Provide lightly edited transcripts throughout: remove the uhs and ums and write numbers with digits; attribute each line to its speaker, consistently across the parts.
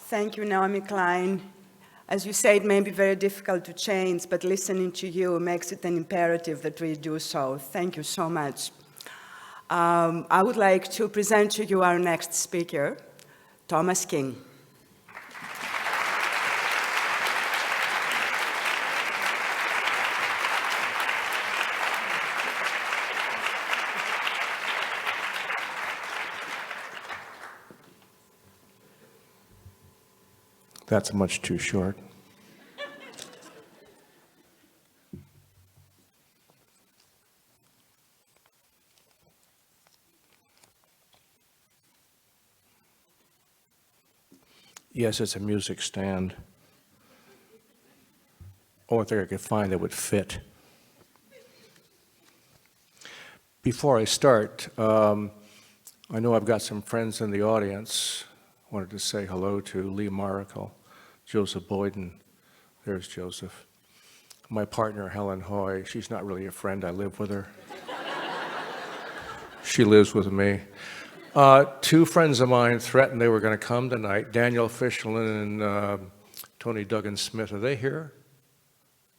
Speaker 1: Thank you, Naomi Klein. As you say, it may be very difficult to change, but listening to you makes it an imperative that we do so. Thank you so much. I would like to present to you our next speaker, Thomas King.
Speaker 2: That's much too short. Yes, it's a music stand. Only thing I could find that would fit. Before I start, I know I've got some friends in the audience. I wanted to say hello to Lee Maracle, Joseph Boyden. There's Joseph. My partner, Helen Hoy. She's not really a friend. I live with her. She lives with me. Two friends of mine threatened they were going to come tonight. Daniel Fisherlin and Tony Duggan Smith. Are they here?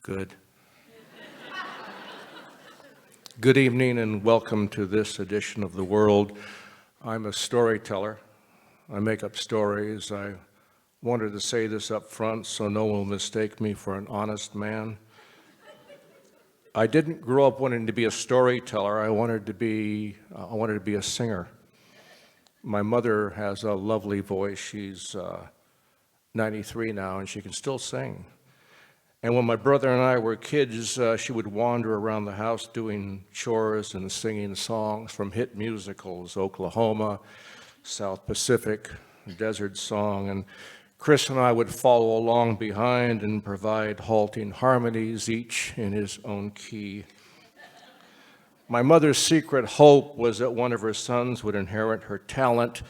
Speaker 2: Good. Good evening and welcome to this edition of The World. I'm a storyteller. I make up stories. I wanted to say this up front so no one will mistake me for an honest man. I didn't grow up wanting to be a storyteller. I wanted to be a singer. My mother has a lovely voice. She's 93 now, and she can still sing. And when my brother and I were kids, she would wander around the house doing chores and singing songs from hit musicals, Oklahoma, South Pacific, Desert Song, and Chris and I would follow along behind and provide halting harmonies, each in his own key. My mother's secret hope was that one of her sons would inherit her talent,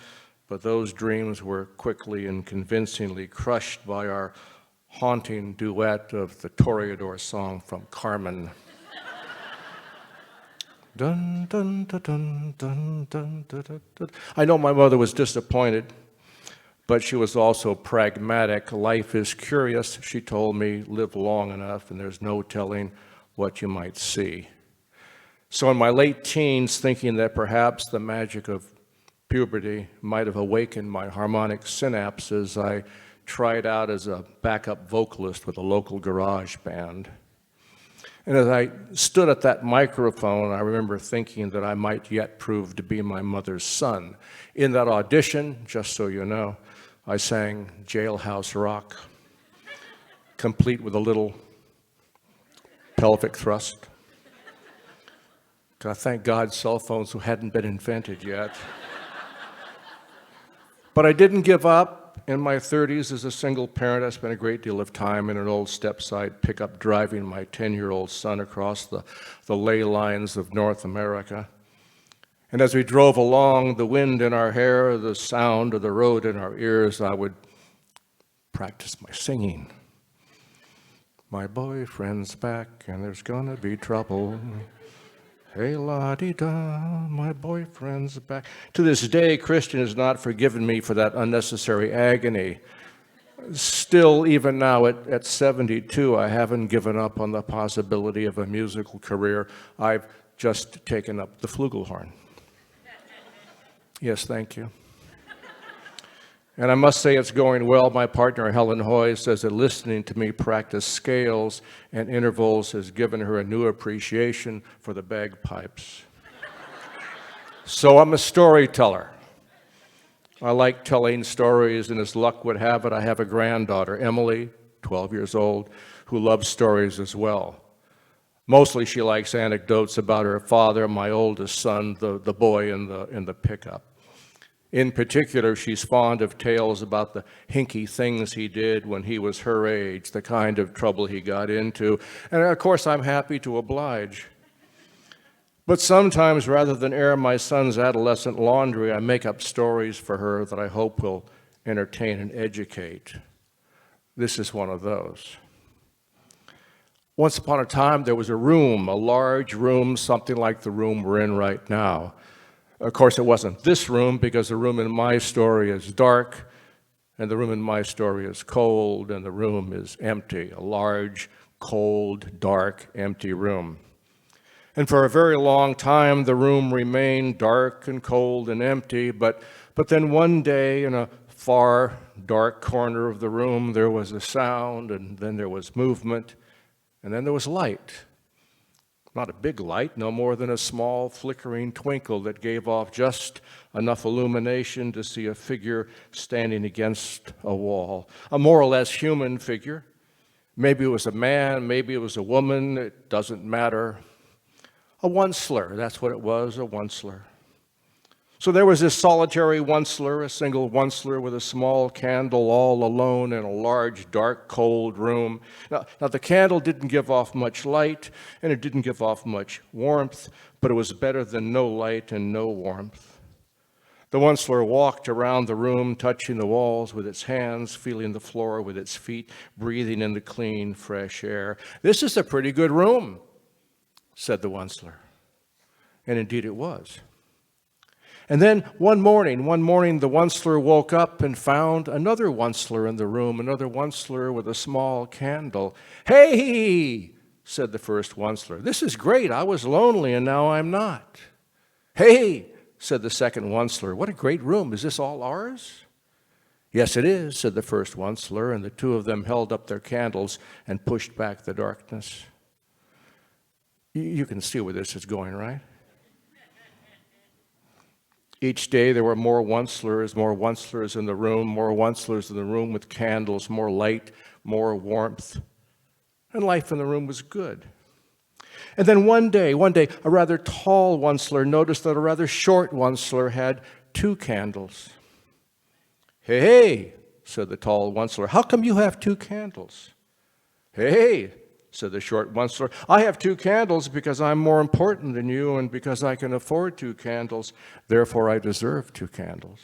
Speaker 2: but those dreams were quickly and convincingly crushed by our haunting duet of the Toreador song from Carmen. Dun, dun, dun, dun, dun, dun, dun, dun. I know my mother was disappointed, but she was also pragmatic. Life is curious, she told me. Live long enough and there's no telling what you might see. So in my late teens, thinking that perhaps the magic of puberty might have awakened my harmonic synapses, I tried out as a backup vocalist with a local garage band. And as I stood at that microphone, I remember thinking that I might yet prove to be my mother's son. In that audition, just so you know, I sang Jailhouse Rock, complete with a little pelvic thrust. I thank God cell phones hadn't been invented yet. But I didn't give up. In my 30s, as a single parent, I spent a great deal of time in an old step-side pickup driving my 10-year-old son across the ley lines of North America. And as we drove along, the wind in our hair, the sound of the road in our ears, I would practice my singing. My boyfriend's back and there's gonna be trouble. Hey, la-dee-da, my boyfriend's back. To this day, Christian has not forgiven me for that unnecessary agony. Still, even now at 72, I haven't given up on the possibility of a musical career. I've just taken up the flugelhorn. Yes, thank you. And I must say it's going well. My partner, Helen Hoy, says that listening to me practice scales and intervals has given her a new appreciation for the bagpipes. So I'm a storyteller. I like telling stories, and as luck would have it, I have a granddaughter, Emily, 12 years old, who loves stories as well. Mostly she likes anecdotes about her father, my oldest son, the boy in the pickup. In particular, she's fond of tales about the hinky things he did when he was her age, the kind of trouble he got into. And of course, I'm happy to oblige. But sometimes, rather than air my son's adolescent laundry, I make up stories for her that I hope will entertain and educate. This is one of those. Once upon a time, there was a room, a large room, something like the room we're in right now. Of course, it wasn't this room, because the room in my story is dark, And the room in my story is cold, and the room is empty, a large, cold, dark, empty room. And for a very long time, the room remained dark and cold and empty, but then one day in a far, dark corner of the room, there was a sound, and then there was movement, and then there was light. Not a big light, no more than a small flickering twinkle that gave off just enough illumination to see a figure standing against a wall, a more or less human figure. Maybe it was a man, maybe it was a woman, it doesn't matter. A onceler, that's what it was, a onceler. So there was this solitary onceler, a single onceler with a small candle all alone in a large, dark, cold room. Now the candle didn't give off much light, and it didn't give off much warmth, but it was better than no light and no warmth. The onceler walked around the room, touching the walls with its hands, feeling the floor with its feet, breathing in the clean, fresh air. "This is a pretty good room," said the onceler. And indeed it was. And then one morning, the onceler woke up and found another onceler in the room, another onceler with a small candle. "Hey," said the first onceler, "this is great. I was lonely and now I'm not." "Hey," said the second onceler, "what a great room. Is this all ours?" "Yes, it is," said the first onceler, and the two of them held up their candles and pushed back the darkness. You can see where this is going, right? Each day there were more oncelers in the room, more oncelers in the room with candles, more light, more warmth. And life in the room was good. And then one day, a rather tall onceler noticed that a rather short onceler had two candles. Hey, said the tall onceler, "how come you have two candles?" Hey, said the short onceler, "I have two candles because I'm more important than you and because I can afford two candles. Therefore, I deserve two candles."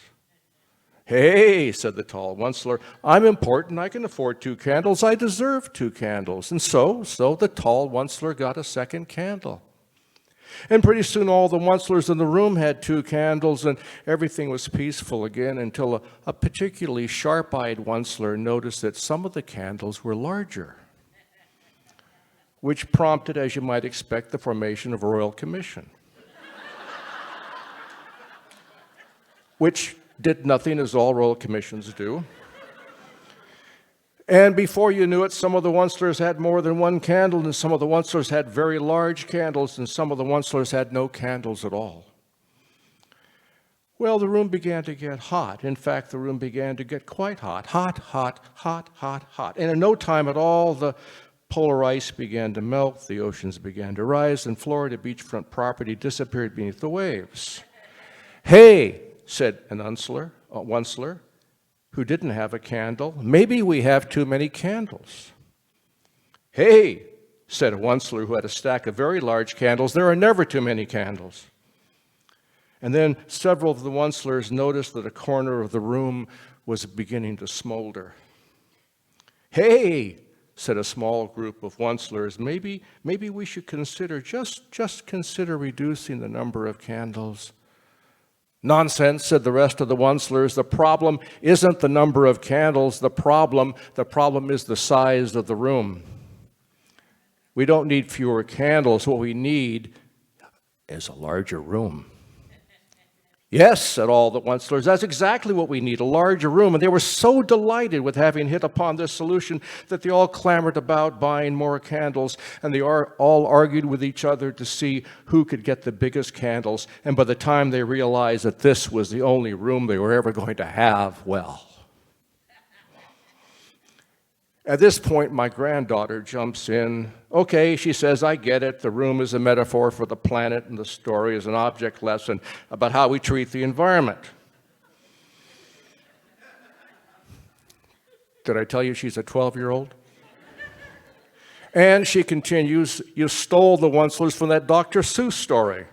Speaker 2: Hey, said the tall onceler, "I'm important. I can afford two candles. I deserve two candles." And so the tall onceler got a second candle. And pretty soon all the oncelers in the room had two candles, and everything was peaceful again until a particularly sharp-eyed onceler noticed that some of the candles were larger, which prompted, as you might expect, the formation of a royal commission, which did nothing as all royal commissions do. And before you knew it, some of the oncelers had more than one candle, and some of the oncelers had very large candles, and some of the oncelers had no candles at all. Well, the room began to get hot. In fact, the room began to get quite hot. Hot, hot, hot, hot, hot. And in no time at all, the polar ice began to melt, the oceans began to rise, and Florida beachfront property disappeared beneath the waves. Hey, said an onceler, who didn't have a candle, "maybe we have too many candles." Hey, said a onceler who had a stack of very large candles, "there are never too many candles." And then several of the oncelers noticed that a corner of the room was beginning to smolder. Hey, said a small group of oncelers, maybe we should consider, just consider reducing the number of candles. "Nonsense," said the rest of the oncelers. "The problem isn't the number of candles. The problem is the size of the room. We don't need fewer candles. What we need is a larger room." "Yes," said all the oncelers, "that's exactly what we need, a larger room." And they were so delighted with having hit upon this solution that they all clamored about buying more candles, and they all argued with each other to see who could get the biggest candles. And by the time they realized that this was the only room they were ever going to have, well. At this point, my granddaughter jumps in. "Okay," she says, "I get it. The room is a metaphor for the planet, and the story is an object lesson about how we treat the environment." Did I tell you she's a 12-year-old? And she continues, "You stole the oncelers from that Dr. Seuss story."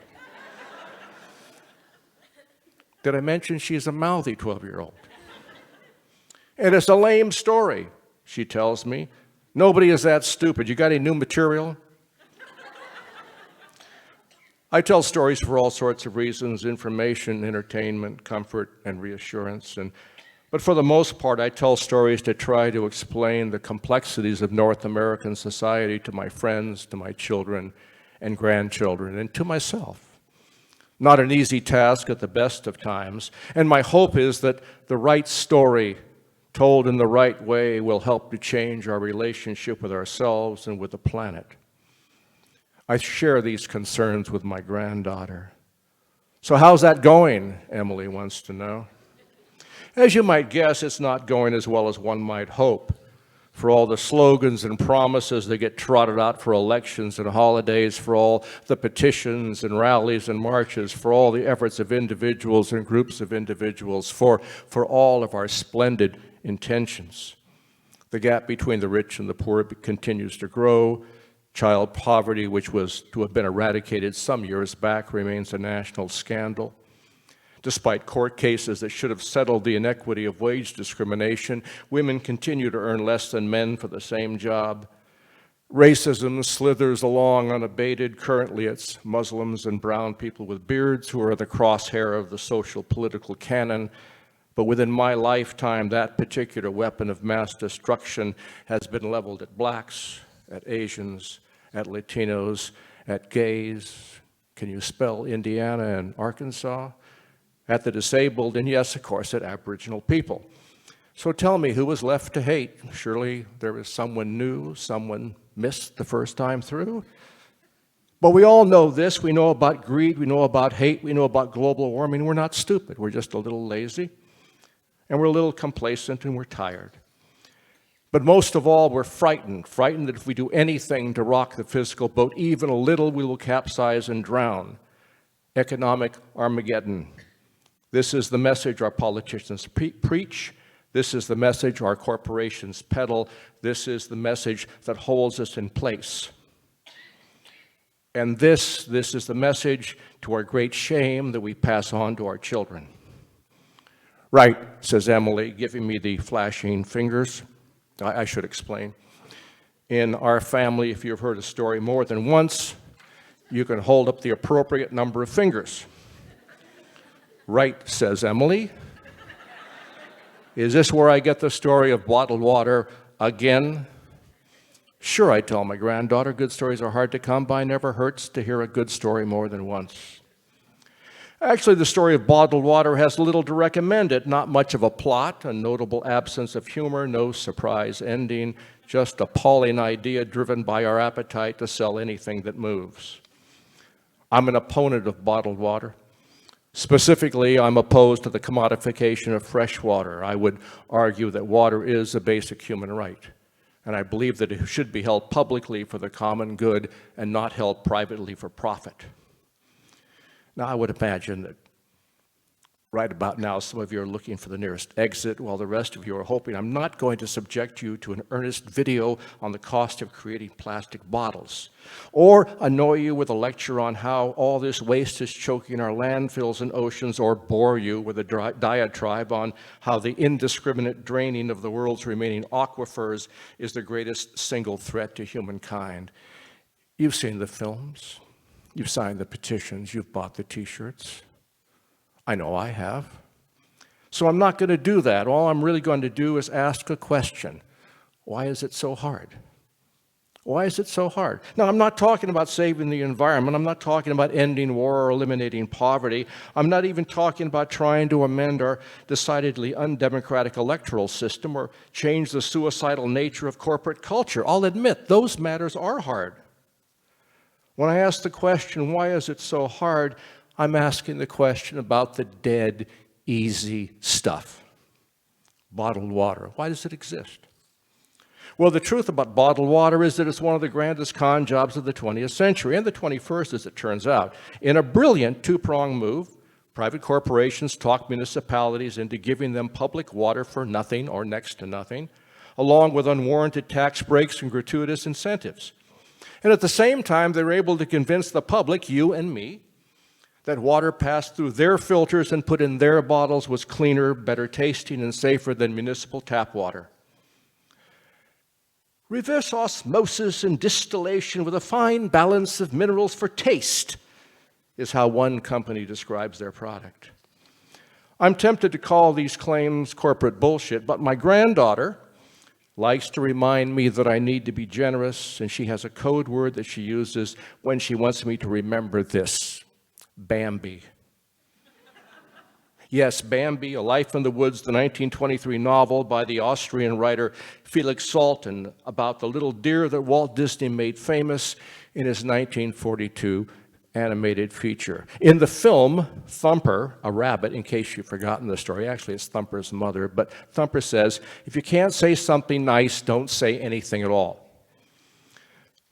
Speaker 2: Did I mention she's a mouthy 12-year-old? "And it's a lame story," she tells me. "Nobody is that stupid. You got any new material?" I tell stories for all sorts of reasons: information, entertainment, comfort, and reassurance. And But for the most part, I tell stories to try to explain the complexities of North American society to my friends, to my children and grandchildren, and to myself. Not an easy task at the best of times, and my hope is that the right story told in the right way will help to change our relationship with ourselves and with the planet. I share these concerns with my granddaughter. So how's that going, Emily wants to know. As you might guess, it's not going as well as one might hope. For all the slogans and promises that get trotted out for elections and holidays, for all the petitions and rallies and marches, for all the efforts of individuals and groups of individuals, for all of our splendid intentions. The gap between the rich and the poor continues to grow. Child poverty, which was to have been eradicated some years back, remains a national scandal. Despite court cases that should have settled the inequity of wage discrimination, women continue to earn less than men for the same job. Racism slithers along unabated. Currently, it's Muslims and brown people with beards who are the crosshair of the social political canon. But within my lifetime, that particular weapon of mass destruction has been leveled at blacks, at Asians, at Latinos, at gays. Can you spell Indiana and Arkansas? At the disabled, and yes, of course, at Aboriginal people. So tell me, who was left to hate? Surely there was someone new, someone missed the first time through. But we all know this. We know about greed, we know about hate, we know about global warming. We're not stupid. We're just a little lazy, and we're a little complacent, and we're tired. But most of all, we're frightened that if we do anything to rock the physical boat even a little, we will capsize and drown. Economic Armageddon. This is the message our politicians preach. This is the message our corporations peddle. This is the message that holds us in place. And this is the message, to our great shame, that we pass on to our children. Right, says Emily, giving me the flashing fingers. I should explain. In our family, if you've heard a story more than once, you can hold up the appropriate number of fingers. Right, says Emily. Is this where I get the story of bottled water again? Sure, I tell my granddaughter, good stories are hard to come by. Never hurts to hear a good story more than once. Actually, the story of bottled water has little to recommend it. Not much of a plot, a notable absence of humor, no surprise ending, just a appalling idea driven by our appetite to sell anything that moves. I'm an opponent of bottled water. Specifically, I'm opposed to the commodification of fresh water. I would argue that water is a basic human right, and I believe that it should be held publicly for the common good and not held privately for profit. Now, I would imagine that right about now, some of you are looking for the nearest exit, while the rest of you are hoping I'm not going to subject you to an earnest video on the cost of creating plastic bottles, or annoy you with a lecture on how all this waste is choking our landfills and oceans, or bore you with a diatribe on how the indiscriminate draining of the world's remaining aquifers is the greatest single threat to humankind. You've seen the films, you've signed the petitions, you've bought the t-shirts. I know I have. So I'm not going to do that. All I'm really going to do is ask a question. Why is it so hard? Why is it so hard? Now, I'm not talking about saving the environment. I'm not talking about ending war or eliminating poverty. I'm not even talking about trying to amend our decidedly undemocratic electoral system or change the suicidal nature of corporate culture. I'll admit, those matters are hard. When I ask the question, why is it so hard, I'm asking the question about the dead, easy stuff. Bottled water. Why does it exist? Well, the truth about bottled water is that it's one of the grandest con jobs of the 20th century, and the 21st, as it turns out. In a brilliant two-pronged move, private corporations talk municipalities into giving them public water for nothing or next to nothing, along with unwarranted tax breaks and gratuitous incentives. And at the same time, they're able to convince the public, you and me, that water passed through their filters and put in their bottles was cleaner, better tasting, and safer than municipal tap water. Reverse osmosis and distillation with a fine balance of minerals for taste is how one company describes their product. I'm tempted to call these claims corporate bullshit, but my granddaughter likes to remind me that I need to be generous, and she has a code word that she uses when she wants me to remember this: Bambi. Yes, Bambi, A Life in the Woods, the 1923 novel by the Austrian writer Felix Salten about the little deer that Walt Disney made famous in his 1942 animated feature. In the film, Thumper, a rabbit, in case you've forgotten the story, actually it's Thumper's mother, but Thumper says, if you can't say something nice, don't say anything at all.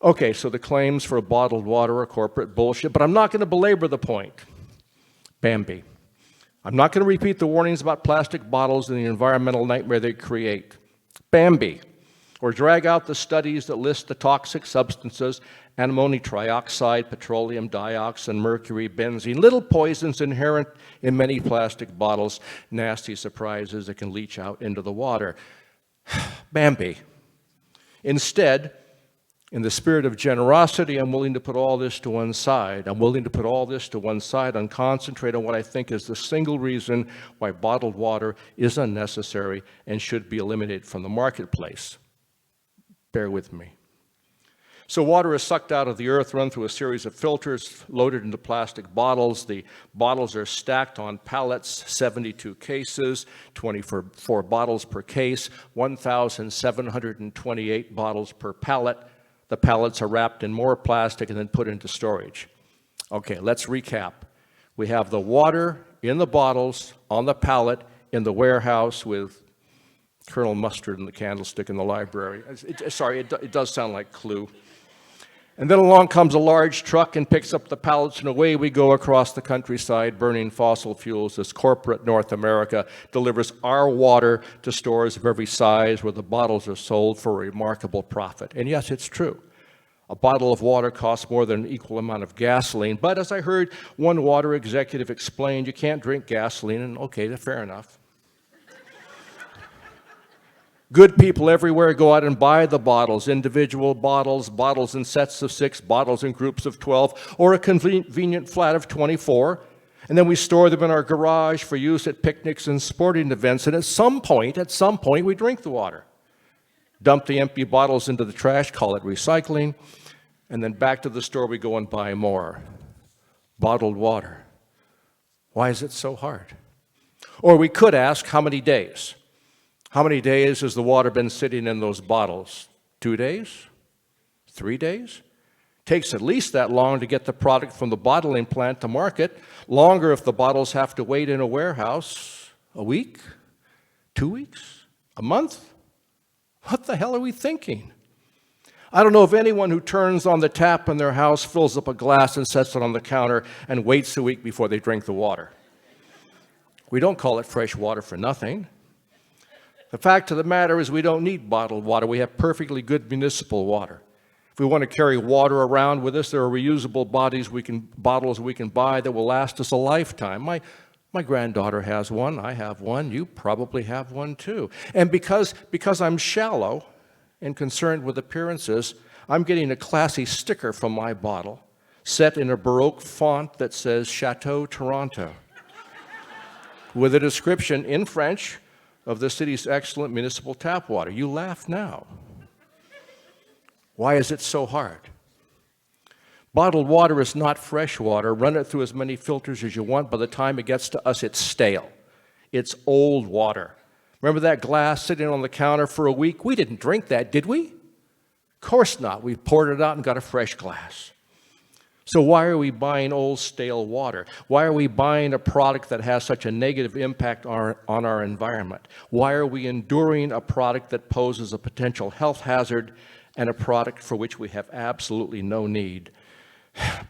Speaker 2: Okay, so the claims for bottled water are corporate bullshit, but I'm not going to belabor the point. Bambi. I'm not going to repeat the warnings about plastic bottles and the environmental nightmare they create. Bambi. Or drag out the studies that list the toxic substances: antimony trioxide, petroleum dioxide, mercury, benzene, little poisons inherent in many plastic bottles, nasty surprises that can leach out into the water. Bambi. Instead, in the spirit of generosity, I'm willing to put all this to one side. I'm willing to put all this to one side and concentrate on what I think is the single reason why bottled water is unnecessary and should be eliminated from the marketplace. Bear with me. So water is sucked out of the earth, run through a series of filters, loaded into plastic bottles. The bottles are stacked on pallets, 72 cases, 24 bottles per case, 1,728 bottles per pallet. The pallets are wrapped in more plastic and then put into storage. Okay, let's recap. We have the water in the bottles, on the pallet, in the warehouse with Colonel Mustard and the candlestick in the library. It does sound like Clue. And then along comes a large truck and picks up the pallets, and away we go across the countryside burning fossil fuels as corporate North America delivers our water to stores of every size where the bottles are sold for a remarkable profit. And yes, it's true. A bottle of water costs more than an equal amount of gasoline. But as I heard one water executive explain, you can't drink gasoline, and okay, fair enough. Good people everywhere go out and buy the bottles, individual bottles, bottles in sets of 6, bottles in groups of 12, or a convenient flat of 24. And then we store them in our garage for use at picnics and sporting events. And at some point, we drink the water. Dump the empty bottles into the trash, call it recycling, and then back to the store we go and buy more. Bottled water. Why is it so hard? Or we could ask, how many days? How many days has the water been sitting in those bottles? 2 days? 3 days? Takes at least that long to get the product from the bottling plant to market. Longer if the bottles have to wait in a warehouse. A week? 2 weeks? A month? What the hell are we thinking? I don't know of anyone who turns on the tap in their house, fills up a glass and sets it on the counter and waits a week before they drink the water. We don't call it fresh water for nothing. The fact of the matter is we don't need bottled water. We have perfectly good municipal water. If we want to carry water around with us, there are reusable bottles we can buy that will last us a lifetime. My granddaughter has one. I have one. You probably have one too. And because I'm shallow and concerned with appearances, I'm getting a classy sticker from my bottle set in a Baroque font that says Chateau Toronto with a description in French of the city's excellent municipal tap water. You laugh now. Why is it so hard? Bottled water is not fresh water. Run it through as many filters as you want. By the time it gets to us, it's stale. It's old water. Remember that glass sitting on the counter for a week? We didn't drink that, did we? Of course not. We poured it out and got a fresh glass. So why are we buying old, stale water? Why are we buying a product that has such a negative impact on our environment? Why are we enduring a product that poses a potential health hazard and a product for which we have absolutely no need?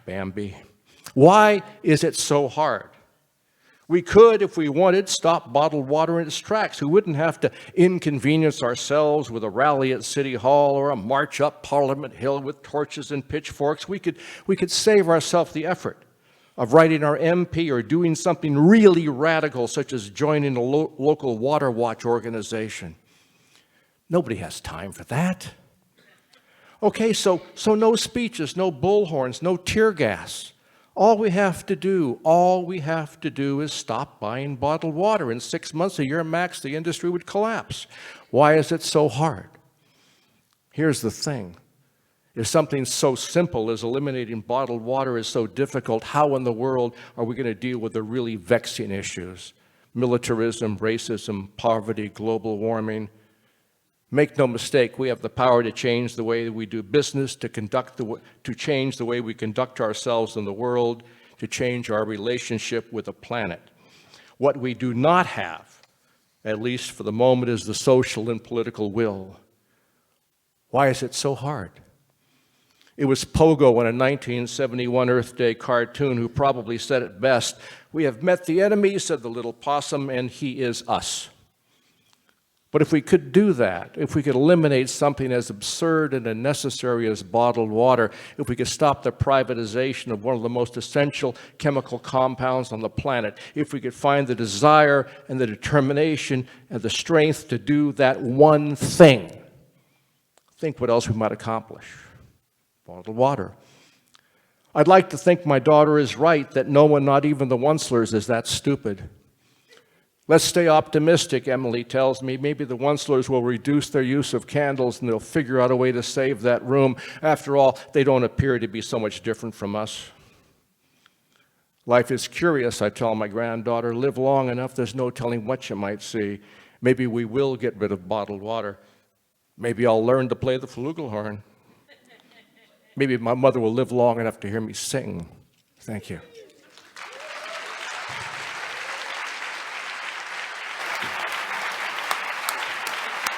Speaker 2: Bambi. Why is it so hard? We could, if we wanted, stop bottled water in its tracks. We wouldn't have to inconvenience ourselves with a rally at City Hall or a march up Parliament Hill with torches and pitchforks. We could save ourselves the effort of writing our MP or doing something really radical, such as joining a local water watch organization. Nobody has time for that. Okay, so no speeches, no bullhorns, no tear gas. All we have to do is stop buying bottled water. In 6 months, a year max, the industry would collapse. Why is it so hard? Here's the thing. If something so simple as eliminating bottled water is so difficult, how in the world are we going to deal with the really vexing issues? Militarism, racism, poverty, global warming. Make no mistake, we have the power to change the way we do business, to change the way we conduct ourselves in the world, to change our relationship with the planet. What we do not have, at least for the moment, is the social and political will. Why is it so hard? It was Pogo in a 1971 Earth Day cartoon who probably said it best. "We have met the enemy," said the little possum, "and he is us." But if we could do that, if we could eliminate something as absurd and unnecessary as bottled water, if we could stop the privatization of one of the most essential chemical compounds on the planet, if we could find the desire and the determination and the strength to do that one thing, think what else we might accomplish. Bottled water. I'd like to think my daughter is right, that no one, not even the Onslers, is that stupid. Let's stay optimistic, Emily tells me. Maybe the Onslers will reduce their use of candles and they'll figure out a way to save that room. After all, they don't appear to be so much different from us. Life is curious, I tell my granddaughter. Live long enough, there's no telling what you might see. Maybe we will get rid of bottled water. Maybe I'll learn to play the flugelhorn. Maybe my mother will live long enough to hear me sing. Thank you.